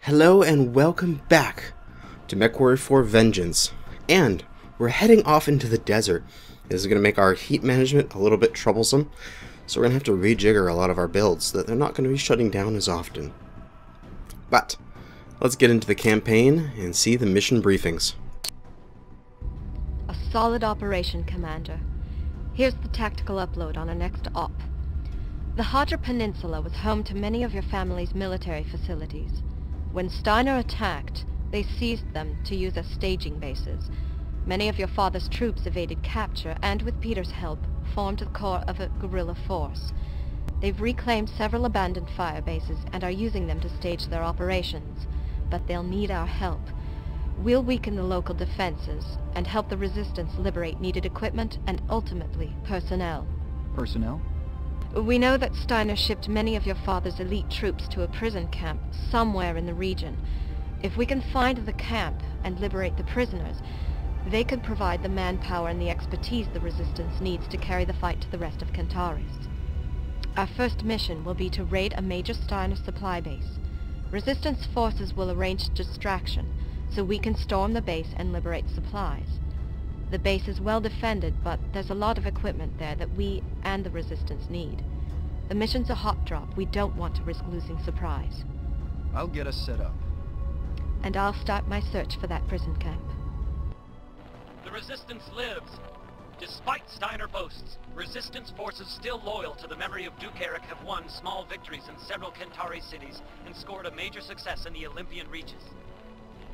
Hello and welcome back to MW4 Vengeance, and we're heading off into the desert. This is going to make our heat management a little bit troublesome, so we're going to have to rejigger a lot of our builds so that they're not going to be shutting down as often. But let's get into the campaign and see the mission briefings. A solid operation, Commander. Here's the tactical upload on our next op. The Hodger Peninsula was home to many of your family's military facilities. When Steiner attacked, they seized them to use as staging bases. Many of your father's troops evaded capture and, with Peter's help, formed the core of a guerrilla force. They've reclaimed several abandoned fire bases and are using them to stage their operations. But they'll need our help. We'll weaken the local defenses and help the Resistance liberate needed equipment and, ultimately, personnel. Personnel? We know that Steiner shipped many of your father's elite troops to a prison camp somewhere in the region. If we can find the camp and liberate the prisoners, they could provide the manpower and the expertise the Resistance needs to carry the fight to the rest of Kentaris. Our first mission will be to raid a major Steiner supply base. Resistance forces will arrange distraction, so we can storm the base and liberate supplies. The base is well defended, but there's a lot of equipment there that we and the Resistance need. The mission's a hot drop. We don't want to risk losing Surprise. I'll get us set up. And I'll start my search for that prison camp. The Resistance lives! Despite Steiner boasts, Resistance forces still loyal to the memory of Duke Eric have won small victories in several Kentari cities and scored a major success in the Olympian reaches.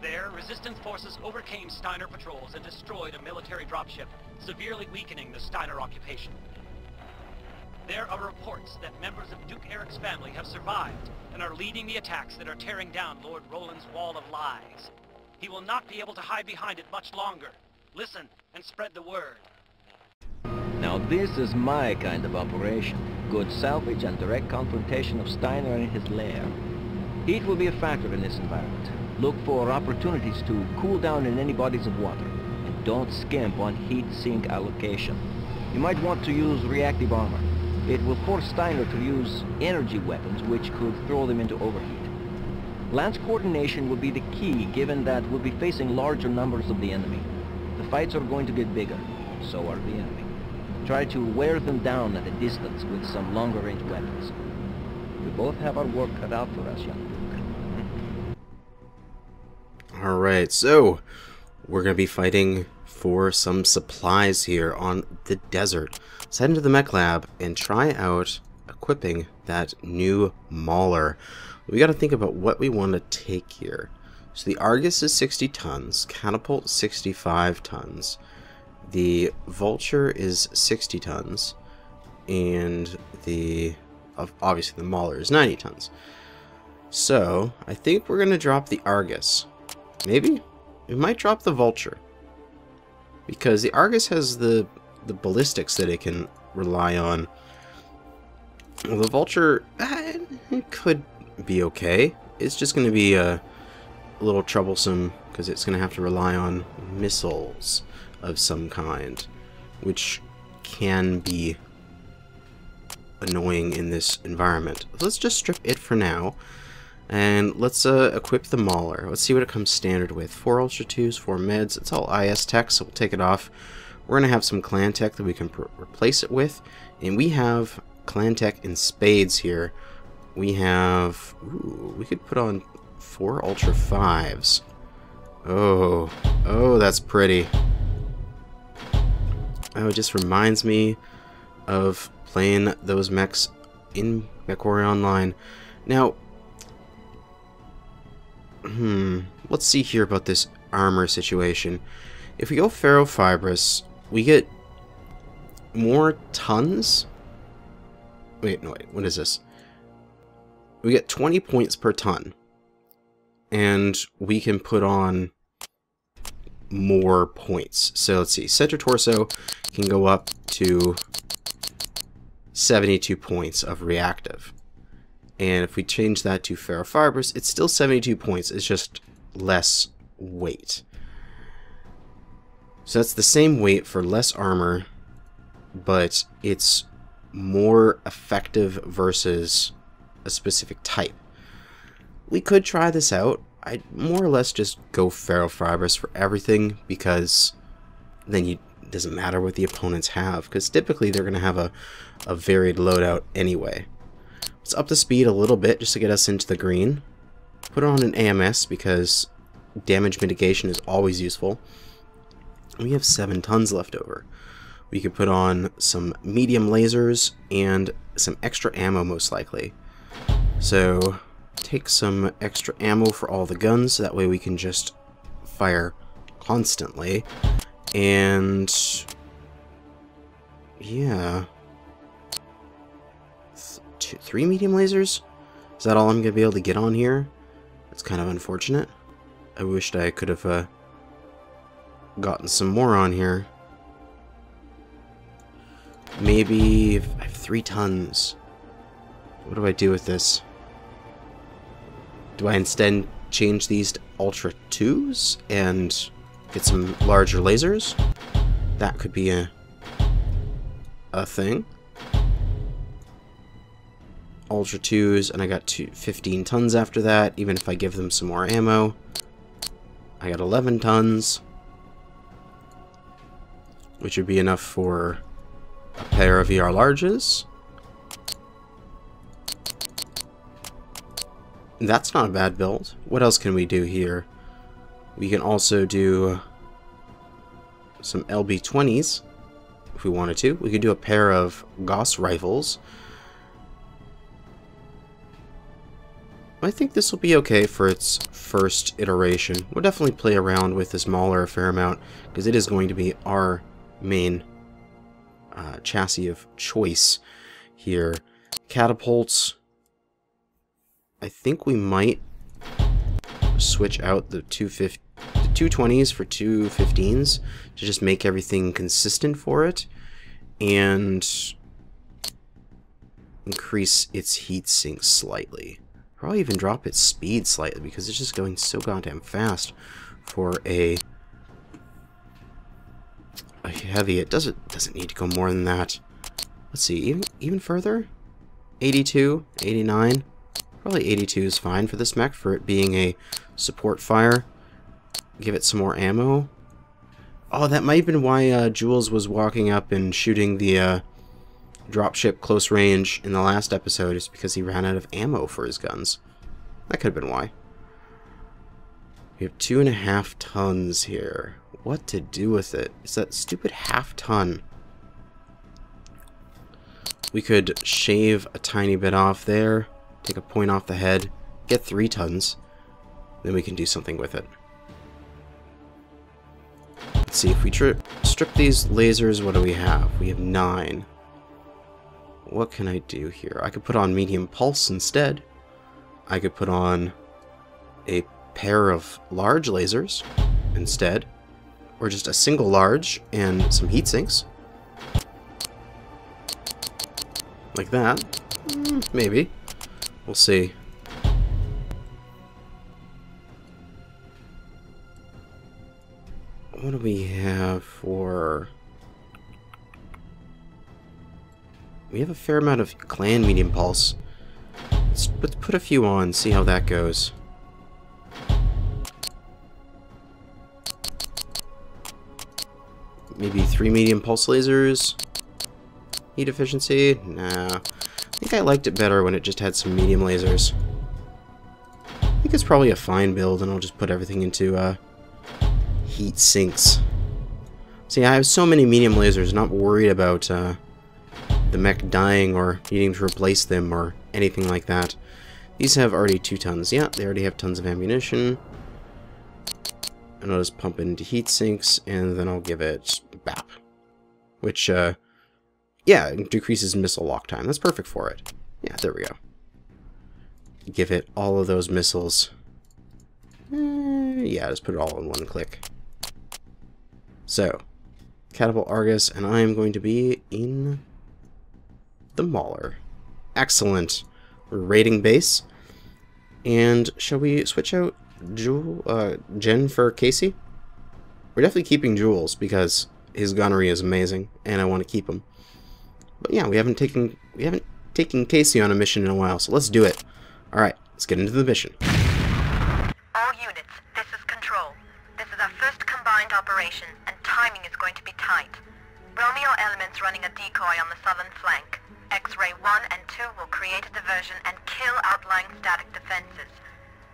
There, Resistance forces overcame Steiner patrols and destroyed a military dropship, severely weakening the Steiner occupation. There are reports that members of Duke Eric's family have survived and are leading the attacks that are tearing down Lord Roland's wall of lies. He will not be able to hide behind it much longer. Listen and spread the word. Now this is my kind of operation. Good salvage and direct confrontation of Steiner and his lair. Heat will be a factor in this environment. Look for opportunities to cool down in any bodies of water, and don't skimp on heat sink allocation. You might want to use reactive armor. It will force Steiner to use energy weapons, which could throw them into overheat. Lance coordination will be the key, given that we'll be facing larger numbers of the enemy. The fights are going to get bigger, so are the enemy. Try to wear them down at a distance with some longer-range weapons. We both have our work cut out for us, young Duke. Alright, so we're going to be fighting for some supplies here on the desert. Let's head into the mech lab and try out equipping that new Mauler. We got to think about what we want to take here. So the Argus is 60 tons, Catapult 65 tons, the Vulture is 60 tons, and obviously the Mauler is 90 tons. So I think we're going to drop the Argus. Maybe? We might drop the Vulture. Because the Argus has the ballistics that it can rely on. Well, the Vulture, it could be okay. It's just going to be a little troublesome because it's going to have to rely on missiles of some kind, which can be annoying in this environment. Let's just strip it for now. And let's equip the Mauler. Let's see what it comes standard with. 4 Ultra 2s, 4 Meds. It's all IS tech, so we'll take it off. We're going to have some clan tech that we can replace it with. And we have clan tech in spades here. We have... Ooh, we could put on 4 Ultra 5s. Oh, that's pretty. Oh, it just reminds me of playing those mechs in MechWarrior Online. Now... let's see here about this armor situation. If we go ferrofibrous, we get more tons. Wait, what is this? We get 20 points per ton. And we can put on more points. So let's see. Center torso can go up to 72 points of reactive. And if we change that to ferrofibrous, it's still 72 points. It's just less weight. So that's the same weight for less armor, but it's more effective versus a specific type. we could try this out. I'd more or less just go ferrofibrous for everything, because then it doesn't matter what the opponents have, because typically they're going to have a varied loadout anyway. Let's up the speed a little bit just to get us into the green. Put on an AMS because damage mitigation is always useful. We have 7 tons left over. We could put on some medium lasers and some extra ammo most likely. So take some extra ammo for all the guns, that way we can just fire constantly. And yeah, 3 medium lasers? Is that all I'm gonna be able to get on here? That's kind of unfortunate. I wished I could have gotten some more on here. Maybe I have 3 tons. What do I do with this? Do I instead change these to Ultra 2s and get some larger lasers? That could be a thing. Ultra 2s, and I got 15 tons after that, even if I give them some more ammo. I got 11 tons, which would be enough for a pair of VR larges. That's not a bad build. What else can we do here? We can also do some LB20s if we wanted to. We could do a pair of Gauss rifles. I think this will be okay for its first iteration. We'll definitely play around with this Mauler a fair amount, because it is going to be our main chassis of choice here. Catapults. I think we might switch out the 220s for 215s to just make everything consistent for it, and increase its heat sink slightly. Probably even drop its speed slightly, because it's just going so goddamn fast for a heavy. It doesn't need to go more than that. Let's see, even further? 82, 89. Probably 82 is fine for this mech, for it being a support fire. Give it some more ammo. Oh, that might have been why Jules was walking up and shooting the dropship close range in the last episode, is because he ran out of ammo for his guns. That could have been why. We have 2.5 tons here. What to do with it? It's that stupid half ton. We could shave a tiny bit off there, take a point off the head, get 3 tons, then we can do something with it. Let's see, if we strip these lasers, what do we have? We have 9. What can I do here? I could put on medium pulse instead. I could put on a pair of large lasers instead, or just a single large and some heat sinks. Like that. Maybe. We'll see. What do we have for... We have a fair amount of clan medium pulse. Let's put a few on, see how that goes. Maybe 3 medium pulse lasers. Heat efficiency? Nah. I think I liked it better when it just had some medium lasers. I think it's probably a fine build, and I'll just put everything into heat sinks. See, I have so many medium lasers, not worried about the mech dying or needing to replace them or anything like that. These have already 2 tons. Yeah, they already have tons of ammunition. And I'll just pump it into heat sinks, and then I'll give it BAP. Which, yeah, it decreases missile lock time. That's perfect for it. Yeah, there we go. Give it all of those missiles. Yeah, just put it all in one click. So, Catapult Argus, and I am going to be in the Mauler. Excellent. Rating base. And shall we switch out Jen for Casey? We're definitely keeping Jules because his gunnery is amazing, and I want to keep him. But yeah, we haven't taken Casey on a mission in a while, so let's do it. All right, let's get into the mission. All units, this is Control. This is our first combined operation, and timing is going to be tight. Romeo elements running a decoy on the southern flank. X-Ray 1 and 2 will create a diversion and kill outlying static defenses.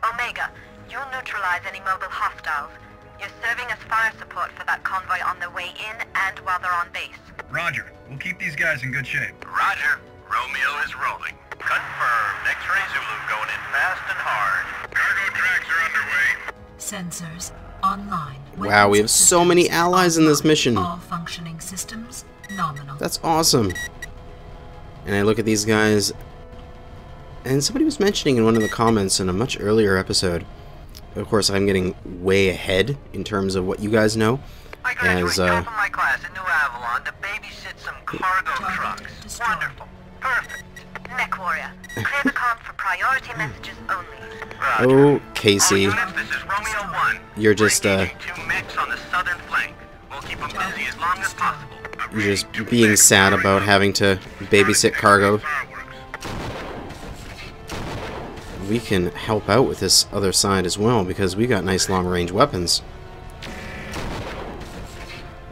Omega, you'll neutralize any mobile hostiles. You're serving as fire support for that convoy on their way in and while they're on base. Roger. We'll keep these guys in good shape. Roger. Romeo is rolling. Confirmed. X-Ray Zulu going in fast and hard. Cargo tracks are underway. Sensors online. Wow, we have so many allies in this mission. All functioning systems nominal. That's awesome. And I look at these guys, and somebody was mentioning in one of the comments in a much earlier episode. Of course, I'm getting way ahead in terms of what you guys know. I graduate top of my class in New Avalon to babysit some cargo trucks. Wonderful. Perfect. Mech Warrior, clear the comm for priority messages only. Roger. Oh, Casey. All units, this is Romeo 1. You're just, We're engaging 2 mechs on the southern flank. We'll keep them busy as long as possible. You're just being sad about having to babysit cargo. We can help out with this other side as well, because we got nice long-range weapons.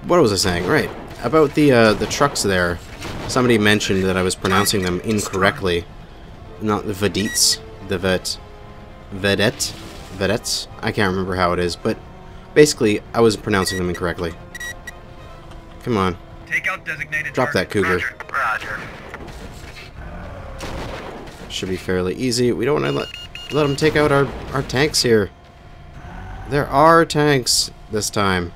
What was I saying? Right. About the trucks there. Somebody mentioned that I was pronouncing them incorrectly. Not the vedettes. The vedettes? I can't remember how it is, but basically, I was pronouncing them incorrectly. Come on. Take out designated Drop that cougar. Roger. Should be fairly easy. We don't want to let them take out our tanks here. There are tanks this time.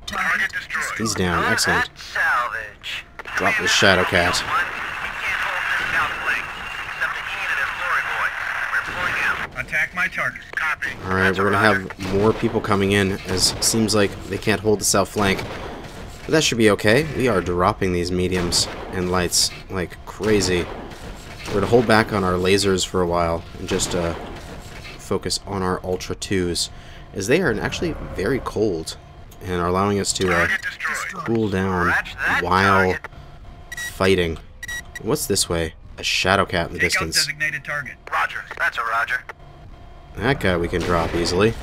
Target destroyed. He's down. Excellent. That's salvage. Drop the Shadow Cat. We can't hold this south flank. Except the unit of Glory Boy. We're pulling out. Attack my target. Copy. Alright, we're gonna have more people coming in, as it seems like they can't hold the south flank. But that should be okay. We are dropping these mediums and lights like crazy. We're gonna hold back on our lasers for a while and just focus on our Ultra 2s, as they are actually very cold and are allowing us to cool down while fighting. What's this way? A Shadow Cat in the distance. Designated target. Roger. That's a Roger. That guy we can drop easily.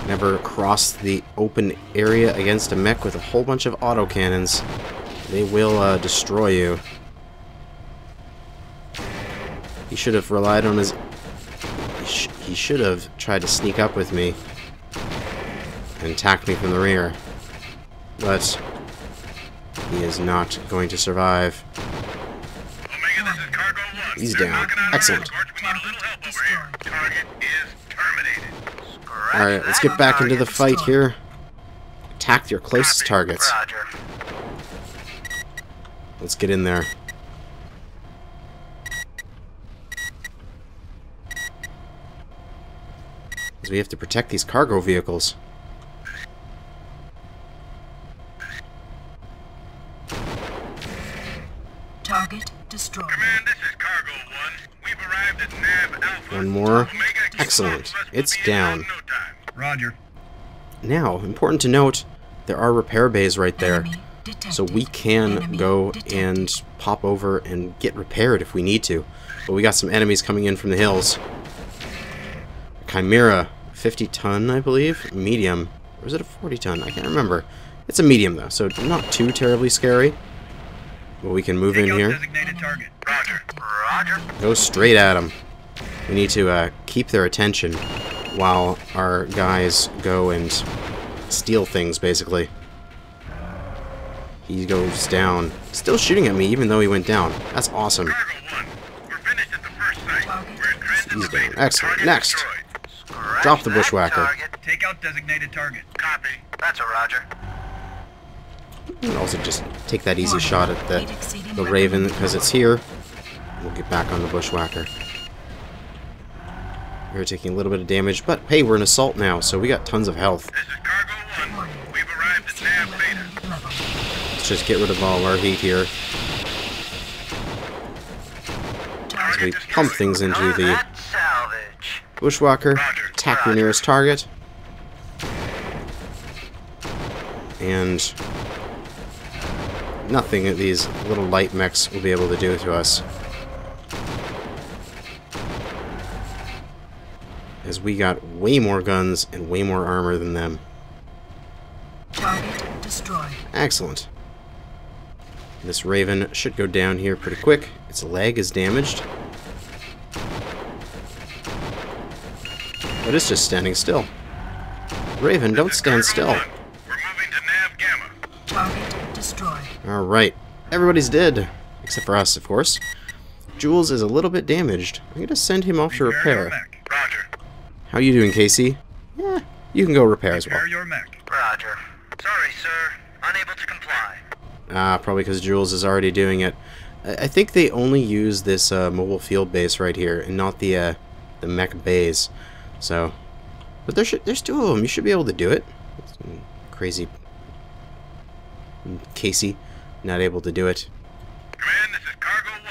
Never cross the open area against a mech with a whole bunch of autocannons. They will destroy you. He should have relied on his... He should have tried to sneak up with me and attack me from the rear. But he is not going to survive. Omega, this is Cargo 1. He's down. Excellent. Target is terminated. Alright, let's get back into the fight here. Attack your closest targets. Roger. Let's get in there. Because we have to protect these cargo vehicles. Target destroyed. Command, this is Cargo 1. We've arrived at Nav Alpha. One more. Omega, Excellent. It's down. Roger. Now, important to note, there are repair bays right there. Enemy detected. So we can Enemy go detected. and pop over and get repaired if we need to. But we got some enemies coming in from the hills. Chimera, 50-ton, I believe. Medium. Or is it a 40-ton? I can't remember. It's a medium, though, so not too terribly scary. But we can move in here. Designated target. Roger. Roger. Go straight at them. We need to keep their attention while our guys go and steal things, basically. He goes down. Still shooting at me, even though he went down. That's awesome. Cargo 1. We're finished at the first site. We're in transit He's to down. base. Excellent. Target Next. destroyed. Drop the Scratch that bushwhacker. target. Take out designated target. Copy. That's a Roger. We can also just take that easy Warning. shot at Fleet exceeding the weapon Raven, because power. it's here. We'll get back on the bushwhacker. We're taking a little bit of damage, but hey, we're an assault now, so we got tons of health. This is Cargo 1. We've arrived at Nav Beta. Level. Let's just get rid of all our heat here. As we pump things into the That's salvage. bushwhacker. Attack your nearest target. And nothing that these little light mechs will be able to do to us. as we got way more guns and way more armor than them. Target destroyed. Excellent. This Raven should go down here pretty quick. Its leg is damaged. But it's just standing still. Raven, don't stand still. We're moving to Nav Gamma. Target destroyed. Alright, everybody's dead. Except for us, of course. Jules is a little bit damaged. I'm going to send him off to Your repair. mech. Roger. How you doing, Casey? Yeah, you can go repair as well. Repair your mech. Roger. Sorry, sir. Unable to comply. Ah, probably because Jules is already doing it. I think they only use this mobile field base right here, and not the mech bays. So, but there's two of them. You should be able to do it. Crazy Casey, not able to do it. Command, this is Cargo 1.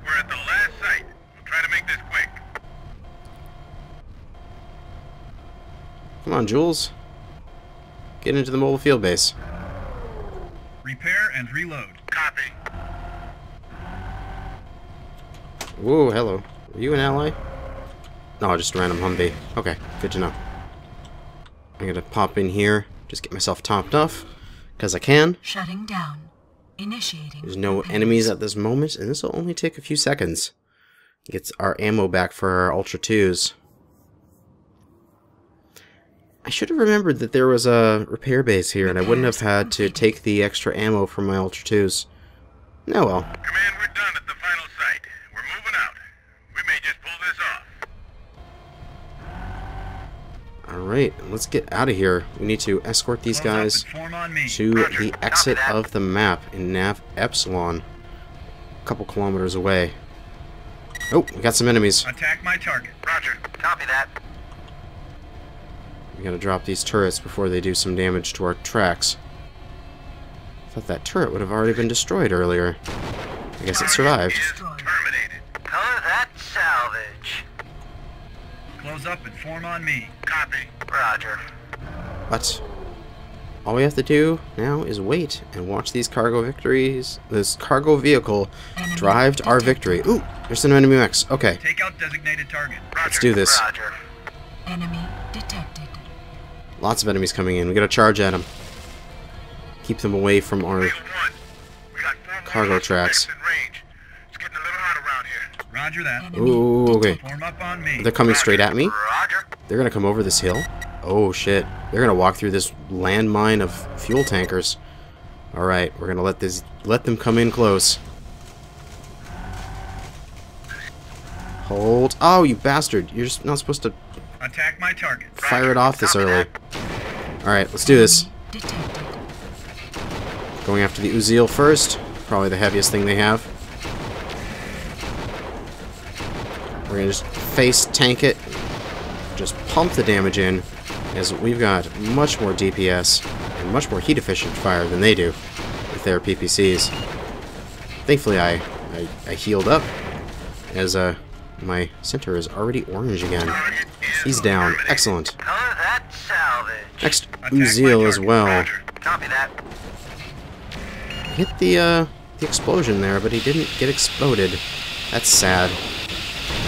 We're at the last site. We'll try to make this quick. Come on, Jules. Get into the mobile field base. Repair and reload. Copy. Whoa, hello. Are you an ally? No, just a random Humvee. Okay, good to know. I'm gonna pop in here, just get myself topped off, because I can. Shutting down. Initiating. There's no repairs. enemies at this moment, and this will only take a few seconds. Gets our ammo back for our Ultra 2s. I should have remembered that there was a repair base here, and I wouldn't have had to take the extra ammo from my Ultra 2s. Oh well. Command, we're done at the final site. We're moving out. We may just pull this off. Alright, let's get out of here. We need to escort these Close up guys and form on me. to Roger. the Copy exit that. of the map in Nav Epsilon. A couple kilometers away. Oh, we got some enemies. Attack my target. Roger. Copy that. We gotta drop these turrets before they do some damage to our tracks. I thought that turret would have already been destroyed earlier. I guess it survived. Is terminated. Color that salvage. Close up and form on me. Copy. Roger. But all we have to do now is wait and watch these cargo victories, this cargo vehicle Enemy drive to our victory. Ooh, there's some enemy mechs. Okay, Take out designated target. Roger. let's do this. Roger. Enemy detected. Lots of enemies coming in. We gotta charge at them. Keep them away from our Field 1. We got 4 more cargo tracks. suspects in range. It's getting a little hot around here. Roger that. Enemy Ooh, okay. Form up on me. They're coming straight at me. Roger. They're gonna come over this hill. Oh shit. They're gonna walk through this landmine of fuel tankers. Alright, we're gonna let them come in close. Hold. Oh, you bastard. You're just not supposed to Attack my target. fire it off this Copy early. that. Alright, let's do this. detected. Going after the Uziel first. Probably the heaviest thing they have. We're gonna just face tank it. Just pump the damage in, as we've got much more DPS and much more heat efficient fire than they do with their PPCs. Thankfully I healed up, as my center is already orange again. Target is He's down. terminated. Excellent. Color that salvage. Next, Attack my Uziel as target. well. Roger. Copy that. Hit the explosion there, but he didn't get exploded. That's sad.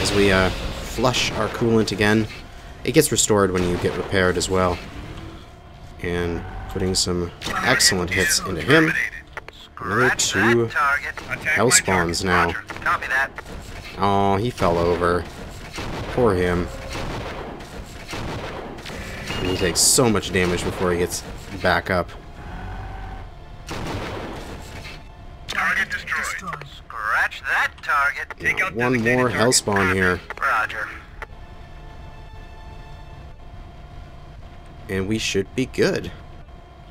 As we flush our coolant again. It gets restored when you get repaired as well. And putting some excellent hits into him. Another Scratch 2 that target. Attack hell my spawns target. now. Roger. Copy that. Oh, he fell over. Poor him. And he takes so much damage before he gets back up. Target destroyed. Scratch that target. Take out One designated more target. hell spawn here. Roger. And we should be good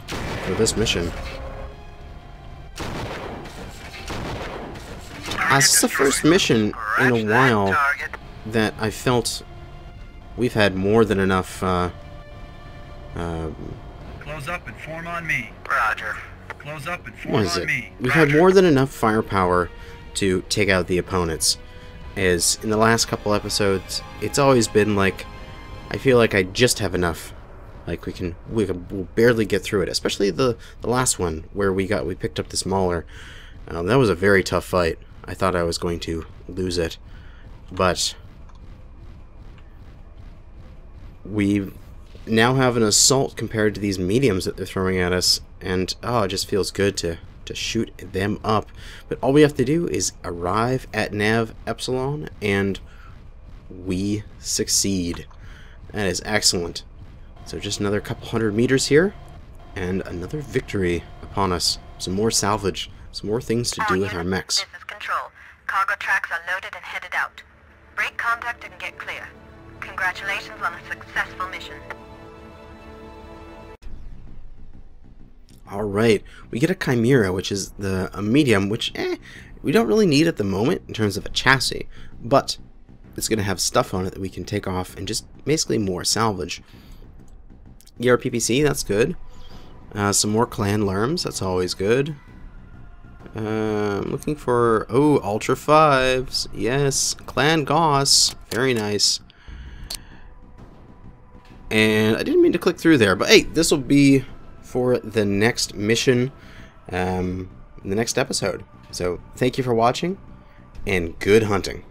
for this mission. This is the first mission in a while that I felt we've had more than enough Close up and form on me. Roger. Close up and form what is on it? me. We've had more than enough firepower to take out the opponents. As in the last couple episodes, it's always been like, I feel like I just have enough. Like we'll barely get through it. Especially the last one where we picked up this Mauler. That was a very tough fight. I thought I was going to lose it, but we now have an assault compared to these mediums that they're throwing at us, and oh, it just feels good to shoot them up. But all we have to do is arrive at Nav Epsilon, and we succeed. That is excellent. So just another couple hundred meters here, and another victory upon us. Some more salvage, some more things to do with our mechs. This is Control. Cargo tracks are loaded and headed out. Break contact and get clear. Congratulations on a successful mission. Alright, we get a Chimera, which is a medium, which we don't really need at the moment in terms of a chassis, but it's going to have stuff on it that we can take off and just basically more salvage. ERPPC, that's good. Some more Clan Lerms, that's always good. I'm looking for, oh, Ultra 5s, yes, Clan Goss, very nice. And I didn't mean to click through there, but hey, this will be for the next mission in the next episode. So thank you for watching, and good hunting.